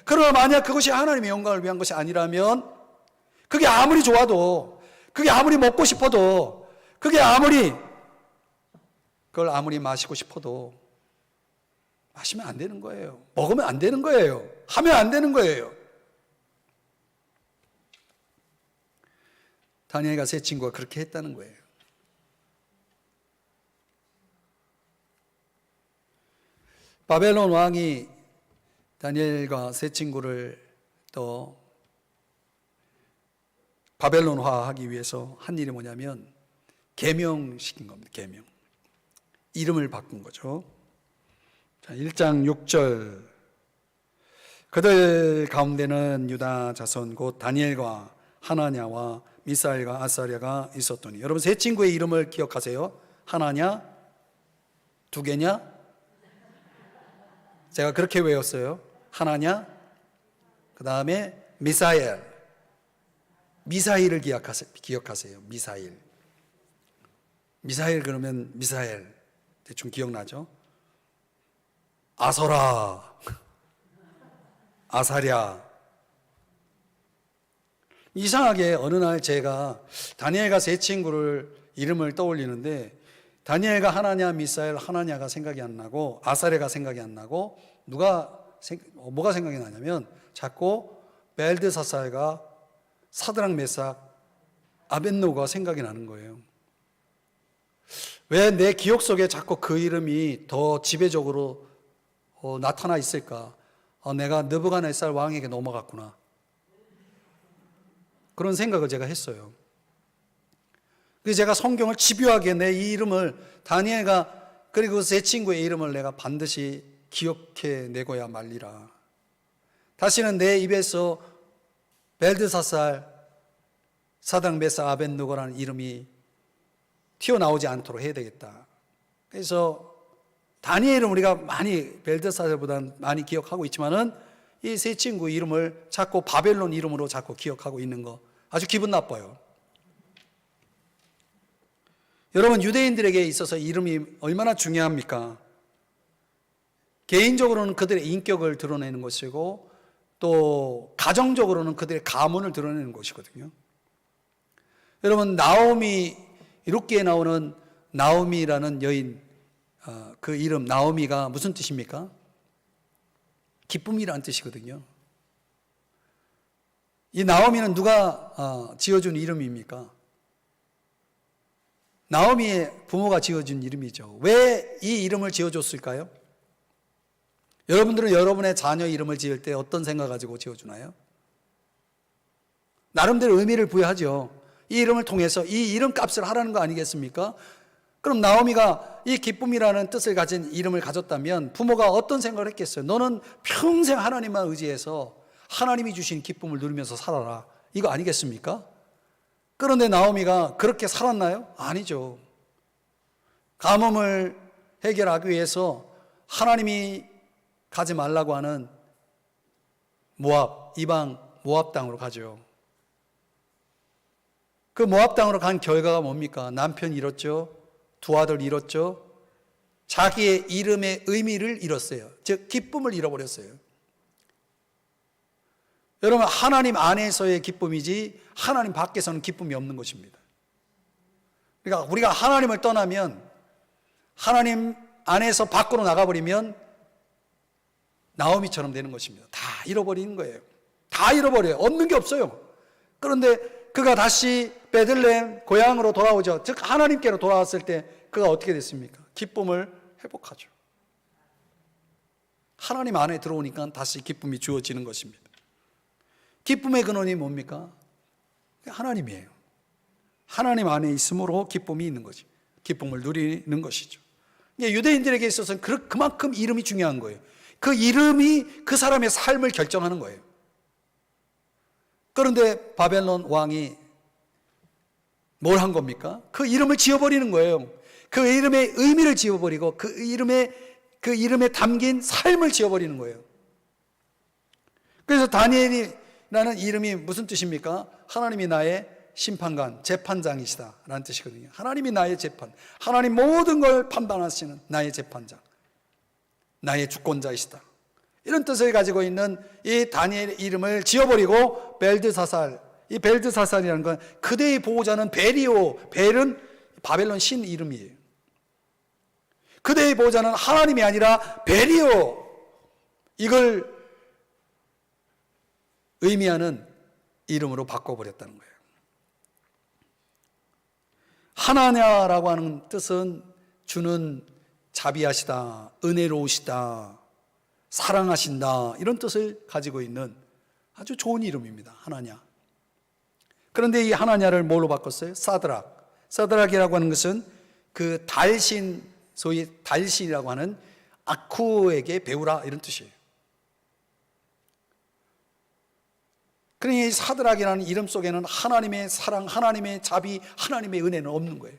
그러나 만약 그것이 하나님의 영광을 위한 것이 아니라면 그게 아무리 좋아도, 그게 아무리 먹고 싶어도, 그걸 아무리 마시고 싶어도 마시면 안 되는 거예요. 먹으면 안 되는 거예요. 하면 안 되는 거예요. 다니엘과 세 친구가 그렇게 했다는 거예요. 바벨론 왕이 다니엘과 세 친구를 또 바벨론화하기 위해서 한 일이 뭐냐면 계명시킨 겁니다. 계명. 이름을 바꾼 거죠. 자, 1장 6절. 그들 가운데는 유다 자손 곧 다니엘과 하나냐와 미사엘과 아사랴가 있었더니. 여러분 세 친구의 이름을 기억하세요. 하나냐? 두 개냐? 제가 그렇게 외웠어요. 하나냐? 그 다음에 미사엘. 미사일을 기억하세요. 미사일 그러면 미사엘 대충 기억나죠? 아서라, 아사랴. 이상하게 어느 날 제가 다니엘과 세 친구를 이름을 떠올리는데 다니엘과 하나냐, 미사엘, 하나냐가 생각이 안 나고 아사랴가 생각이 안 나고 뭐가 생각이 나냐면 자꾸 벨드사살과 사드락 메삭 아벳노고가 생각이 나는 거예요. 왜 내 기억 속에 자꾸 그 이름이 더 지배적으로 나타나 있을까? 내가 느부갓네살 왕에게 넘어갔구나. 그런 생각을 제가 했어요. 그래서 제가 성경을 집요하게 내 이 이름을 다니엘과 그리고 세 친구의 이름을 내가 반드시 기억해 내고야 말리라. 다시는 내 입에서 벨드사살, 사드락 메삭 아벳느고라는 이름이 튀어나오지 않도록 해야 되겠다. 그래서 다니엘은 우리가 많이 벨드사살보다는 많이 기억하고 있지만은 이 세 친구 이름을 자꾸 바벨론 이름으로 자꾸 기억하고 있는 거 아주 기분 나빠요. 여러분 유대인들에게 있어서 이름이 얼마나 중요합니까? 개인적으로는 그들의 인격을 드러내는 것이고 또 가정적으로는 그들의 가문을 드러내는 것이거든요. 여러분 나오미, 룻기에 나오는 나오미라는 여인, 그 이름 나오미가 무슨 뜻입니까? 기쁨이라는 뜻이거든요. 이 나오미는 누가 지어준 이름입니까? 나오미의 부모가 지어준 이름이죠. 왜 이 이름을 지어줬을까요? 여러분들은 여러분의 자녀 이름을 지을 때 어떤 생각 가지고 지어주나요? 나름대로 의미를 부여하죠. 이 이름을 통해서 이 이름 값을 하라는 거 아니겠습니까? 그럼 나오미가 이 기쁨이라는 뜻을 가진 이름을 가졌다면 부모가 어떤 생각을 했겠어요? 너는 평생 하나님만 의지해서 하나님이 주신 기쁨을 누리면서 살아라, 이거 아니겠습니까? 그런데 나오미가 그렇게 살았나요? 아니죠. 가뭄을 해결하기 위해서 하나님이 가지 말라고 하는 모압, 이방 모압 땅으로 가죠. 그 모압 땅으로 간 결과가 뭡니까? 남편 잃었죠. 두 아들 잃었죠. 자기의 이름의 의미를 잃었어요. 즉 기쁨을 잃어버렸어요. 여러분, 하나님 안에서의 기쁨이지 하나님 밖에서는 기쁨이 없는 것입니다. 그러니까 우리가 하나님을 떠나면, 하나님 안에서 밖으로 나가버리면 나오미처럼 되는 것입니다. 다 잃어버리는 거예요. 다 잃어버려요. 없는 게 없어요. 그런데 그가 다시 베들레헴 고향으로 돌아오죠. 즉 하나님께로 돌아왔을 때 그가 어떻게 됐습니까? 기쁨을 회복하죠. 하나님 안에 들어오니까 다시 기쁨이 주어지는 것입니다. 기쁨의 근원이 뭡니까? 하나님이에요. 하나님 안에 있음으로 기쁨이 있는 거지. 기쁨을 누리는 것이죠. 유대인들에게 있어서는 그만큼 이름이 중요한 거예요. 그 이름이 그 사람의 삶을 결정하는 거예요. 그런데 바벨론 왕이 뭘 한 겁니까? 그 이름을 지워버리는 거예요. 그 이름의 의미를 지워버리고 그 이름에 담긴 삶을 지워버리는 거예요. 그래서 다니엘이라는 이름이 무슨 뜻입니까? 하나님이 나의 심판관, 재판장이시다 라는 뜻이거든요. 하나님이 나의 재판, 하나님 모든 걸 판단하시는 나의 재판장, 나의 주권자이시다, 이런 뜻을 가지고 있는 이 다니엘의 이름을 지워버리고 벨드사살, 이 벨드사살이라는 건 그대의 보호자는 벨이요, 벨은 바벨론 신 이름이에요. 그대의 보호자는 하나님이 아니라 벨이요, 이걸 의미하는 이름으로 바꿔버렸다는 거예요. 하나냐라고 하는 뜻은 주는 자비하시다, 은혜로우시다, 사랑하신다, 이런 뜻을 가지고 있는 아주 좋은 이름입니다. 하나냐. 그런데 이 하나냐를 뭘로 바꿨어요? 사드락. 사드락이라고 하는 것은 그 달신, 소위 달신이라고 하는 아쿠에게 배우라, 이런 뜻이에요. 그러니 이 사드락이라는 이름 속에는 하나님의 사랑, 하나님의 자비, 하나님의 은혜는 없는 거예요.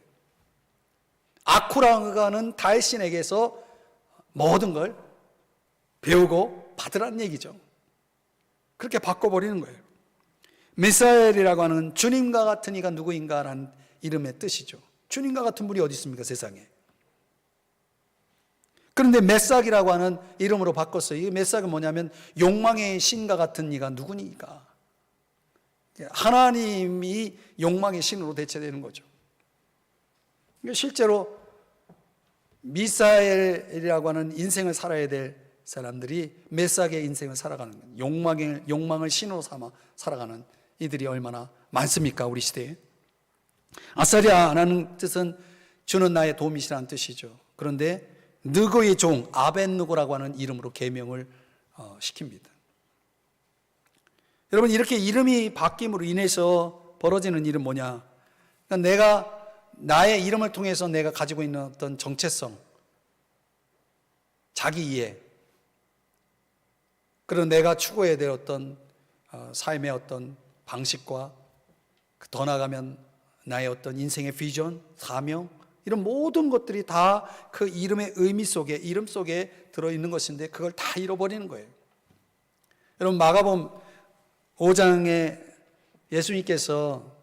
아쿠라고 하는 달신에게서 모든 걸 배우고 받으라는 얘기죠. 그렇게 바꿔버리는 거예요. 미사엘이라고 하는 주님과 같은 이가 누구인가라는 이름의 뜻이죠. 주님과 같은 분이 어디 있습니까, 세상에. 그런데 메삭이라고 하는 이름으로 바꿨어요. 이 메삭은 뭐냐면 욕망의 신과 같은 이가 누구니까. 하나님이 욕망의 신으로 대체되는 거죠. 실제로 미사엘이라고 하는 인생을 살아야 될 사람들이 메삭의 인생을 살아가는 거예요. 욕망을 신으로 삼아 살아가는 이들이 얼마나 많습니까, 우리 시대에. 아사리아라는 뜻은 주는 나의 도움이시라는 뜻이죠. 그런데 느고의 종 아벤느고라고 하는 이름으로 계명을 시킵니다. 여러분, 이렇게 이름이 바뀜으로 인해서 벌어지는 일은 뭐냐? 그러니까 내가 나의 이름을 통해서 내가 가지고 있는 어떤 정체성, 자기 이해, 그리고 내가 추구해야 될 어떤 삶의 어떤 방식과 더 나아가면 나의 어떤 인생의 비전, 사명, 이런 모든 것들이 다 그 이름의 의미 속에, 이름 속에 들어있는 것인데 그걸 다 잃어버리는 거예요. 여러분, 마가복음 5장에 예수님께서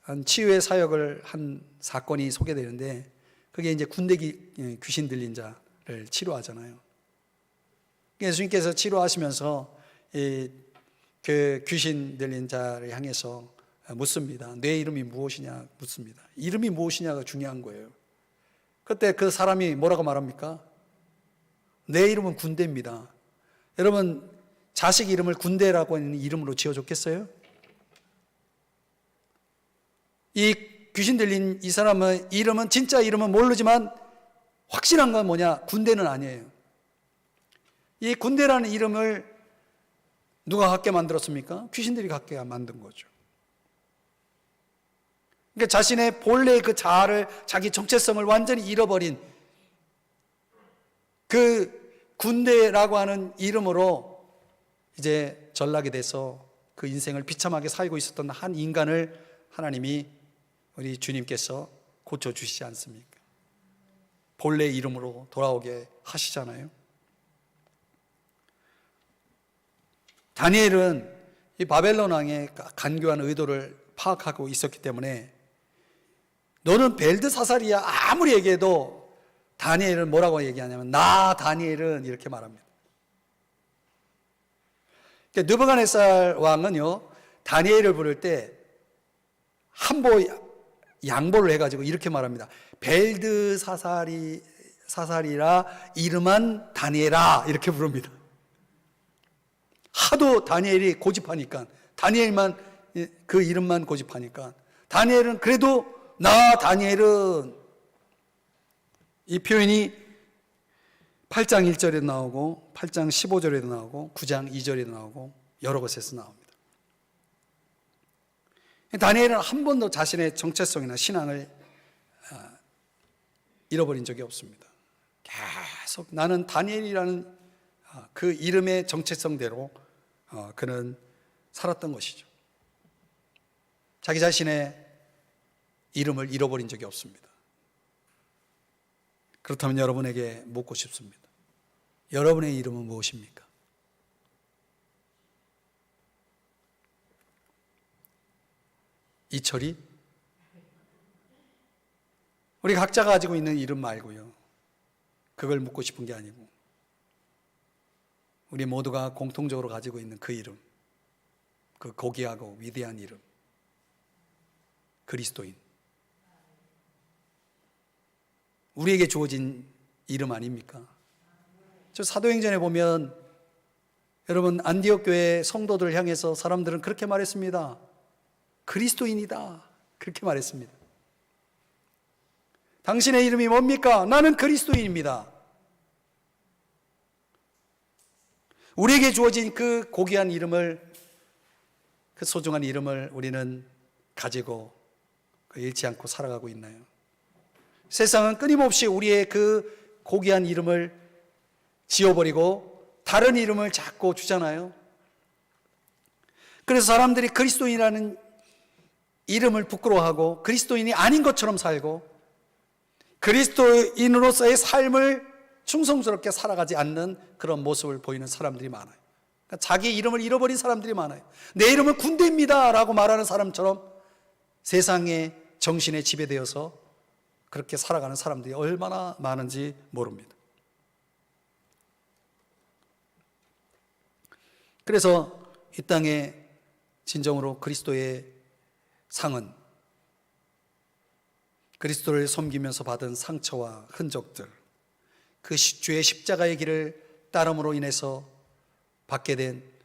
한 치유의 사역을 한 사건이 소개되는데 그게 이제 군대 귀신 들린 자를 치료하잖아요. 예수님께서 치료하시면서 그 귀신 들린 자를 향해서 묻습니다. 내 이름이 무엇이냐 묻습니다. 이름이 무엇이냐가 중요한 거예요. 그때 그 사람이 뭐라고 말합니까? 내 이름은 군대입니다. 여러분, 자식 이름을 군대라고 하는 이름으로 지어줬겠어요? 이 귀신 들린 이 사람의 이름은, 진짜 이름은 모르지만 확실한 건 뭐냐? 군대는 아니에요. 이 군대라는 이름을 누가 갖게 만들었습니까? 귀신들이 갖게 만든 거죠. 그러니까 자신의 본래의 그 자아를, 자기 정체성을 완전히 잃어버린 그 군대라고 하는 이름으로 이제 전락이 돼서 그 인생을 비참하게 살고 있었던 한 인간을 하나님이, 우리 주님께서 고쳐주시지 않습니까? 본래 이름으로 돌아오게 하시잖아요. 다니엘은 이 바벨론 왕의 간교한 의도를 파악하고 있었기 때문에 너는 벨드사살이야 아무리 얘기해도 다니엘은 뭐라고 얘기하냐면 나 다니엘은 이렇게 말합니다. 그러니까 느부갓네살 왕은요, 다니엘을 부를 때 한보 양보를 해가지고 이렇게 말합니다. 벨드사살이라 이름한 다니엘아 이렇게 부릅니다. 하도 다니엘이 고집하니까, 다니엘만 그 이름만 고집하니까, 다니엘은 그래도 나 다니엘은, 이 표현이 8장 1절에도 나오고 8장 15절에도 나오고 9장 2절에도 나오고 여러 곳에서 나옵니다. 다니엘은 한 번도 자신의 정체성이나 신앙을 잃어버린 적이 없습니다. 계속 나는 다니엘이라는 그 이름의 정체성대로 그는 살았던 것이죠. 자기 자신의 이름을 잃어버린 적이 없습니다. 그렇다면 여러분에게 묻고 싶습니다. 여러분의 이름은 무엇입니까? 이철이? 우리 각자가 가지고 있는 이름 말고요, 그걸 묻고 싶은 게 아니고 우리 모두가 공통적으로 가지고 있는 그 이름, 그 고귀하고 위대한 이름, 그리스도인. 우리에게 주어진 이름 아닙니까? 저 사도행전에 보면 여러분, 안디옥 교회 성도들을 향해서 사람들은 그렇게 말했습니다. 그리스도인이다, 그렇게 말했습니다. 당신의 이름이 뭡니까? 나는 그리스도인입니다. 우리에게 주어진 그 고귀한 이름을, 그 소중한 이름을 우리는 가지고 잃지 않고 살아가고 있나요? 세상은 끊임없이 우리의 그 고귀한 이름을 지워버리고 다른 이름을 자꾸 주잖아요. 그래서 사람들이 그리스도인이라는 이름을 부끄러워하고 그리스도인이 아닌 것처럼 살고 그리스도인으로서의 삶을 충성스럽게 살아가지 않는 그런 모습을 보이는 사람들이 많아요. 그러니까 자기 이름을 잃어버린 사람들이 많아요. 내 이름은 군대입니다 라고 말하는 사람처럼 세상의 정신에 지배되어서 그렇게 살아가는 사람들이 얼마나 많은지 모릅니다. 그래서 이 땅에 진정으로 그리스도의 상은, 그리스도를 섬기면서 받은 상처와 흔적들, 그 주의 십자가의 길을 따름으로 인해서 받게 된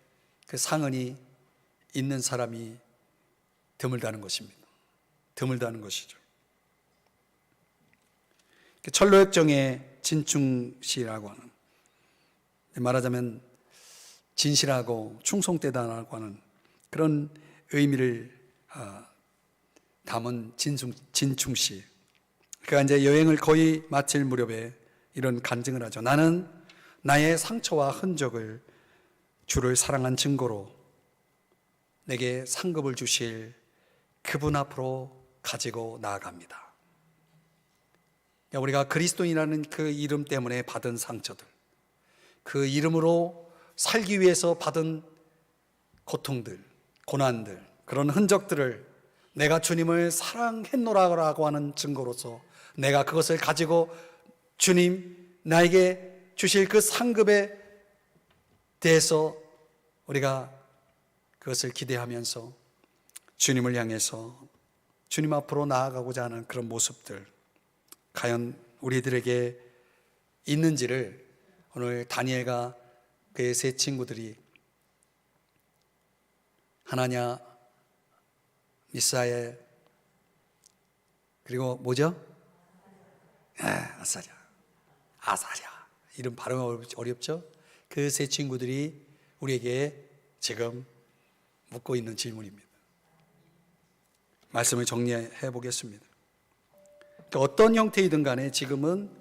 그 상흔이 있는 사람이 드물다는 것입니다. 드물다는 것이죠. 철로역정의 진충씨라고 하는, 말하자면 진실하고 충성되다라고 하는 그런 의미를 담은 진충씨. 그가 이제 여행을 거의 마칠 무렵에 이런 간증을 하죠. 나는 나의 상처와 흔적을 주를 사랑한 증거로 내게 상급을 주실 그분 앞으로 가지고 나아갑니다. 우리가 그리스도인이라는 그 이름 때문에 받은 상처들, 그 이름으로 살기 위해서 받은 고통들, 고난들, 그런 흔적들을 내가 주님을 사랑했노라고 하는 증거로서 내가 그것을 가지고 주님 나에게 주실 그 상급에 대해서 우리가 그것을 기대하면서 주님을 향해서 주님 앞으로 나아가고자 하는 그런 모습들, 과연 우리들에게 있는지를 오늘 다니엘과 그의 세 친구들이 하나냐, 미사엘, 그리고 뭐죠? 아사랴. 이름 발음이 어렵죠? 그 세 친구들이 우리에게 지금 묻고 있는 질문입니다. 말씀을 정리해 보겠습니다. 어떤 형태이든 간에 지금은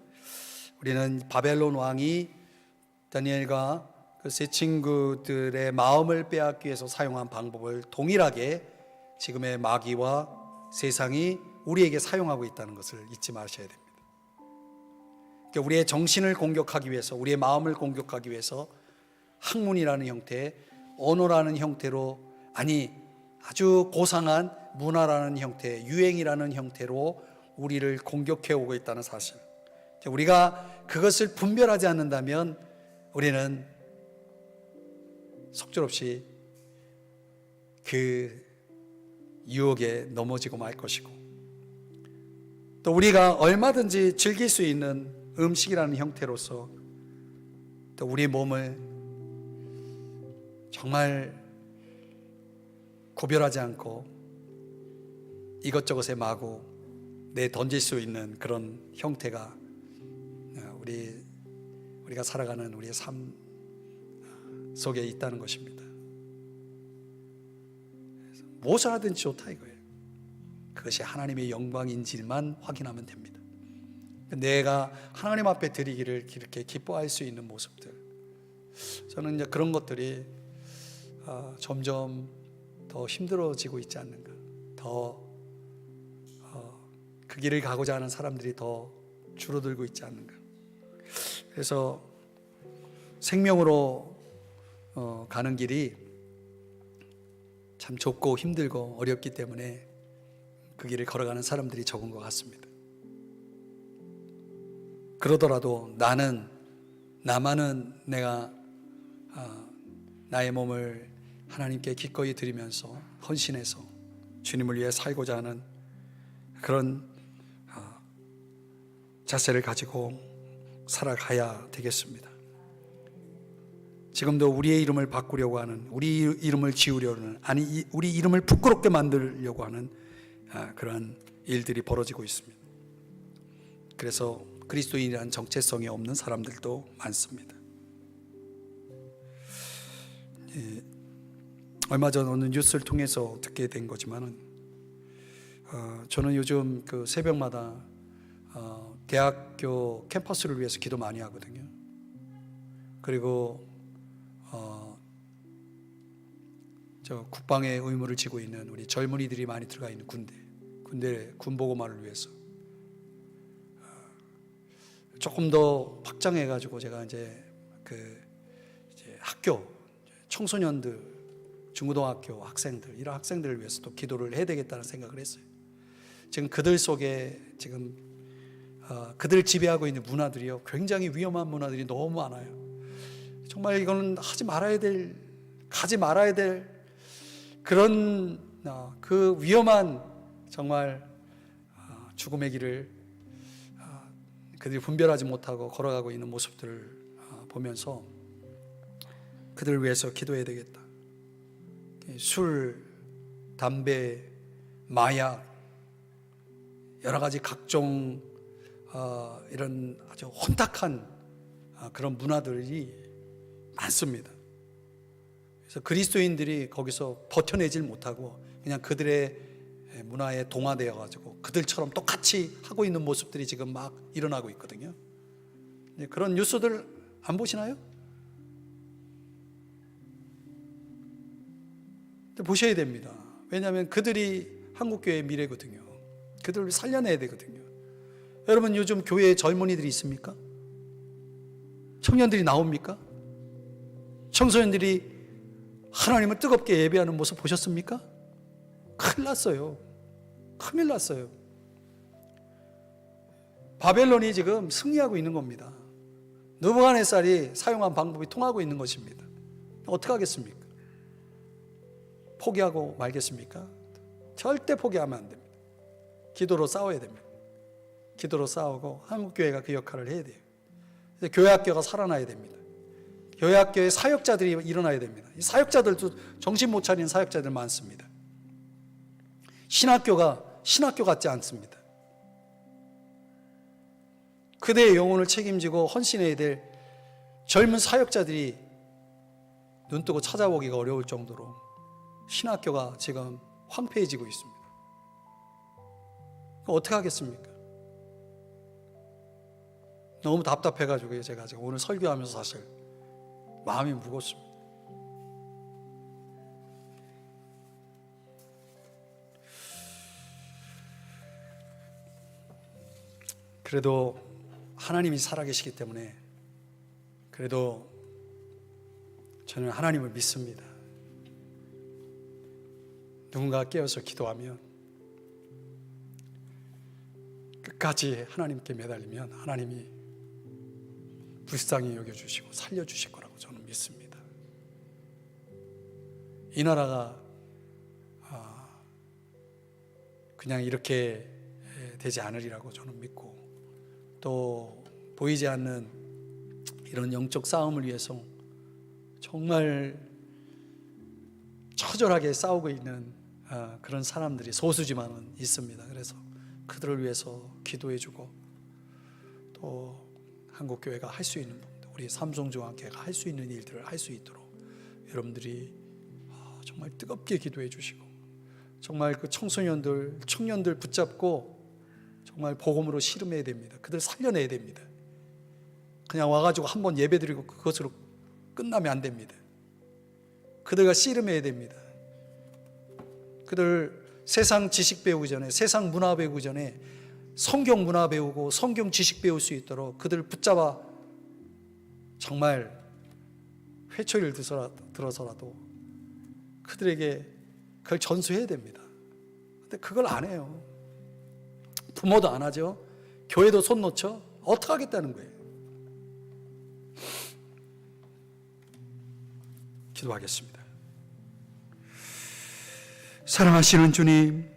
우리는 바벨론 왕이 다니엘과 그 세 친구들의 마음을 빼앗기 위해서 사용한 방법을 동일하게 지금의 마귀와 세상이 우리에게 사용하고 있다는 것을 잊지 마셔야 됩니다. 우리의 정신을 공격하기 위해서, 우리의 마음을 공격하기 위해서 학문이라는 형태, 언어라는 형태로, 아니 아주 고상한 문화라는 형태, 유행이라는 형태로 우리를 공격해 오고 있다는 사실, 우리가 그것을 분별하지 않는다면 우리는 속절없이 그 유혹에 넘어지고 말 것이고, 또 우리가 얼마든지 즐길 수 있는 음식이라는 형태로서 또 우리 몸을 정말 구별하지 않고 이것저것에 마구 내던질 수 있는 그런 형태가 우리가 살아가는 우리의 삶 속에 있다는 것입니다. 무엇을 하든지 좋다 이거예요. 그것이 하나님의 영광인지만 확인하면 됩니다. 내가 하나님 앞에 드리기를 이렇게 기뻐할 수 있는 모습들, 저는 이제 그런 것들이 점점 더 힘들어지고 있지 않는가, 더 그 길을 가고자 하는 사람들이 더 줄어들고 있지 않는가. 그래서 생명으로 가는 길이 참 좁고 힘들고 어렵기 때문에 그 길을 걸어가는 사람들이 적은 것 같습니다. 그러더라도 나만은 내가 나의 몸을 하나님께 기꺼이 드리면서 헌신해서 주님을 위해 살고자 하는 그런 자세를 가지고 살아가야 되겠습니다. 지금도 우리의 이름을 바꾸려고 하는, 우리 이름을 지우려고 하는, 아니 우리 이름을 부끄럽게 만들려고 하는 그런 일들이 벌어지고 있습니다. 그래서 그리스도인이라는 정체성이 없는 사람들도 많습니다. 얼마 전 어느 뉴스를 통해서 듣게 된 거지만은 저는 요즘 그 새벽마다 대학교 캠퍼스를 위해서 기도 많이 하거든요. 그리고 저 국방의 의무를 지고 있는 우리 젊은이들이 많이 들어가 있는 군대 군보고마를 위해서 조금 더 확장해 가지고 제가 이제 학교 청소년들, 중고등학교 학생들, 이런 학생들을 위해서 또 기도를 해야 되겠다는 생각을 했어요. 지금 그들 속에 지금 그들을 지배하고 있는 문화들이요, 굉장히 위험한 문화들이 너무 많아요. 정말 이거는 가지 말아야 될 그런 그 위험한 정말 죽음의 길을 그들이 분별하지 못하고 걸어가고 있는 모습들을 보면서 그들을 위해서 기도해야 되겠다. 술, 담배, 마약, 여러 가지 각종 이런 아주 혼탁한 그런 문화들이 많습니다. 그래서 그리스도인들이 거기서 버텨내질 못하고 그냥 그들의 문화에 동화되어 가지고 그들처럼 똑같이 하고 있는 모습들이 지금 막 일어나고 있거든요. 그런 뉴스들 안 보시나요? 보셔야 됩니다. 왜냐하면 그들이 한국교회의 미래거든요. 그들을 살려내야 되거든요. 여러분, 요즘 교회에 젊은이들이 있습니까? 청년들이 나옵니까? 청소년들이 하나님을 뜨겁게 예배하는 모습 보셨습니까? 큰일 났어요. 큰일 났어요. 바벨론이 지금 승리하고 있는 겁니다. 느부갓네살이 사용한 방법이 통하고 있는 것입니다. 어떻게 하겠습니까? 포기하고 말겠습니까? 절대 포기하면 안 됩니다. 기도로 싸워야 됩니다. 기도로 싸우고 한국교회가 그 역할을 해야 돼요. 교회학교가 살아나야 됩니다. 교회학교에 사역자들이 일어나야 됩니다. 이 사역자들도 정신 못 차리는 사역자들 많습니다. 신학교 같지 않습니다. 그대의 영혼을 책임지고 헌신해야 될 젊은 사역자들이 눈 뜨고 찾아보기가 어려울 정도로 신학교가 지금 황폐해지고 있습니다. 어떻게 하겠습니까? 너무 답답해가지고 제가 지금 오늘 설교하면서 사실 마음이 무겁습니다. 그래도 하나님이 살아계시기 때문에 그래도 저는 하나님을 믿습니다. 누군가 깨어서 기도하면 끝까지 하나님께 매달리면 하나님이 불쌍히 여겨주시고 살려주실 거라고 저는 믿습니다. 이 나라가 그냥 이렇게 되지 않으리라고 저는 믿고, 또 보이지 않는 이런 영적 싸움을 위해서 정말 처절하게 싸우고 있는 그런 사람들이 소수지만은 있습니다. 그래서 그들을 위해서 기도해주고, 또 한국교회가 할 수 있는 부분들, 우리 삼성중앙교회가 할 수 있는 일들을 할 수 있도록 여러분들이 정말 뜨겁게 기도해 주시고, 정말 그 청소년들, 청년들 붙잡고 정말 복음으로 씨름해야 됩니다. 그들 살려내야 됩니다. 그냥 와가지고 한번 예배드리고 그것으로 끝나면 안 됩니다. 그들과 씨름해야 됩니다. 그들 세상 지식 배우기 전에, 세상 문화 배우기 전에 성경 문화 배우고 성경 지식 배울 수 있도록 그들을 붙잡아 정말 회초리를 들어서라도 그들에게 그걸 전수해야 됩니다. 근데 그걸 안 해요. 부모도 안 하죠. 교회도 손 놓죠. 어떻게 하겠다는 거예요. 기도하겠습니다. 사랑하시는 주님,